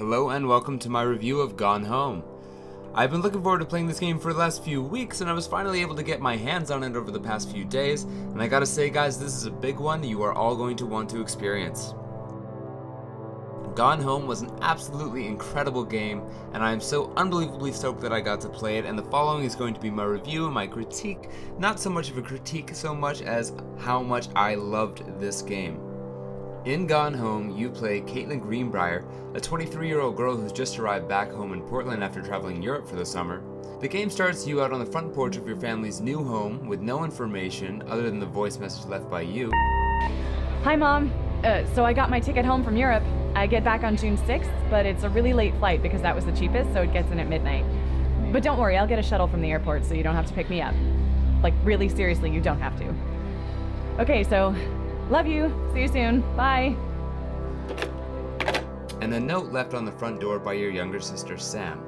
Hello and welcome to my review of Gone Home. I've been looking forward to playing this game for the last few weeks, and I was finally able to get my hands on it over the past few days, and I gotta say guys, this is a big one you are all going to want to experience. Gone Home was an absolutely incredible game, and I am so unbelievably stoked that I got to play it, and the following is going to be my review and my critique. Not so much of a critique so much as how much I loved this game. In Gone Home, you play Kaitlyn Greenbriar, a 23-year-old girl who's just arrived back home in Portland after traveling Europe for the summer. The game starts you out on the front porch of your family's new home with no information other than the voice message left by you. Hi Mom, so I got my ticket home from Europe. I get back on June 6th, but it's a really late flight because that was the cheapest, so it gets in at midnight. But don't worry, I'll get a shuttle from the airport so you don't have to pick me up. Like, really seriously, you don't have to. Okay, so love you. See you soon. Bye. And a note left on the front door by your younger sister, Sam.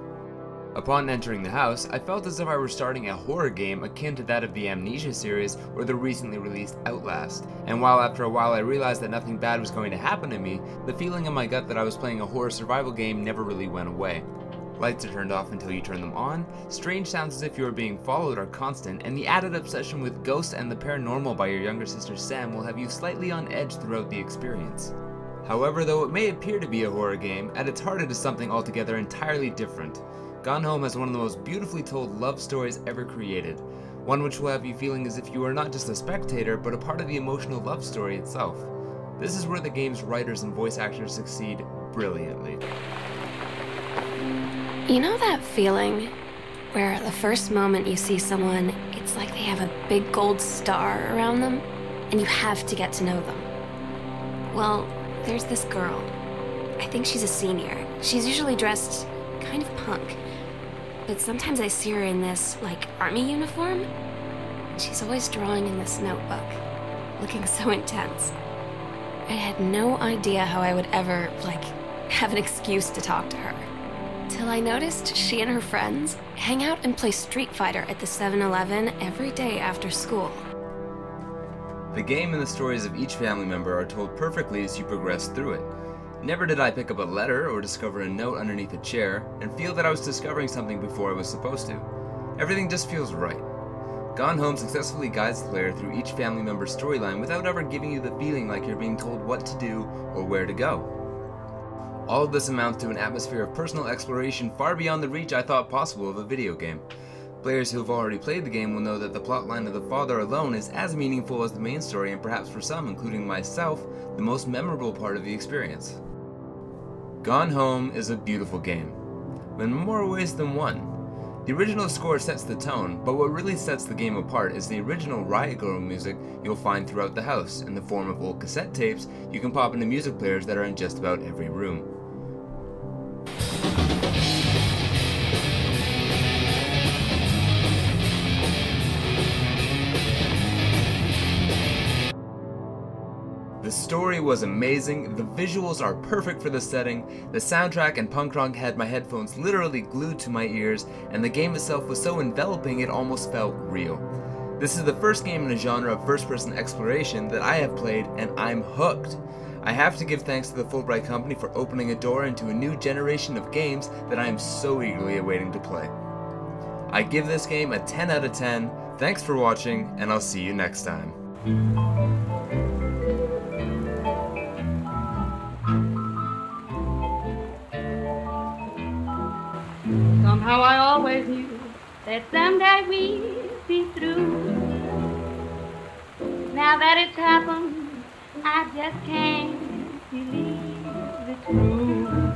Upon entering the house, I felt as if I were starting a horror game akin to that of the Amnesia series or the recently released Outlast. And while after a while I realized that nothing bad was going to happen to me, the feeling in my gut that I was playing a horror survival game never really went away. Lights are turned off until you turn them on, strange sounds as if you are being followed are constant, and the added obsession with ghosts and the paranormal by your younger sister Sam will have you slightly on edge throughout the experience. However, though it may appear to be a horror game, at its heart it is something altogether entirely different. Gone Home has one of the most beautifully told love stories ever created, one which will have you feeling as if you are not just a spectator, but a part of the emotional love story itself. This is where the game's writers and voice actors succeed brilliantly. You know that feeling where the first moment you see someone, it's like they have a big gold star around them, and you have to get to know them? Well, there's this girl. I think she's a senior. She's usually dressed kind of punk, but sometimes I see her in this, like, army uniform, and she's always drawing in this notebook, looking so intense. I had no idea how I would ever, like, have an excuse to talk to her. Till I noticed she and her friends hang out and play Street Fighter at the 7-Eleven every day after school. The game and the stories of each family member are told perfectly as you progress through it. Never did I pick up a letter or discover a note underneath a chair and feel that I was discovering something before I was supposed to. Everything just feels right. Gone Home successfully guides the player through each family member's storyline without ever giving you the feeling like you're being told what to do or where to go. All of this amounts to an atmosphere of personal exploration far beyond the reach I thought possible of a video game. Players who have already played the game will know that the plotline of the father alone is as meaningful as the main story, and perhaps for some, including myself, the most memorable part of the experience. Gone Home is a beautiful game, in more ways than one. The original score sets the tone, but what really sets the game apart is the original Riot Girl music you'll find throughout the house, in the form of old cassette tapes you can pop into music players that are in just about every room. The story was amazing, the visuals are perfect for the setting, the soundtrack and punk rock had my headphones literally glued to my ears, and the game itself was so enveloping it almost felt real. This is the first game in a genre of first-person exploration that I have played, and I'm hooked. I have to give thanks to the Fulbright Company for opening a door into a new generation of games that I am so eagerly awaiting to play. I give this game a 10 out of 10, thanks for watching, and I'll see you next time. Somehow I always knew that someday we'd be through. Now that it's happened, I just can't believe it's true.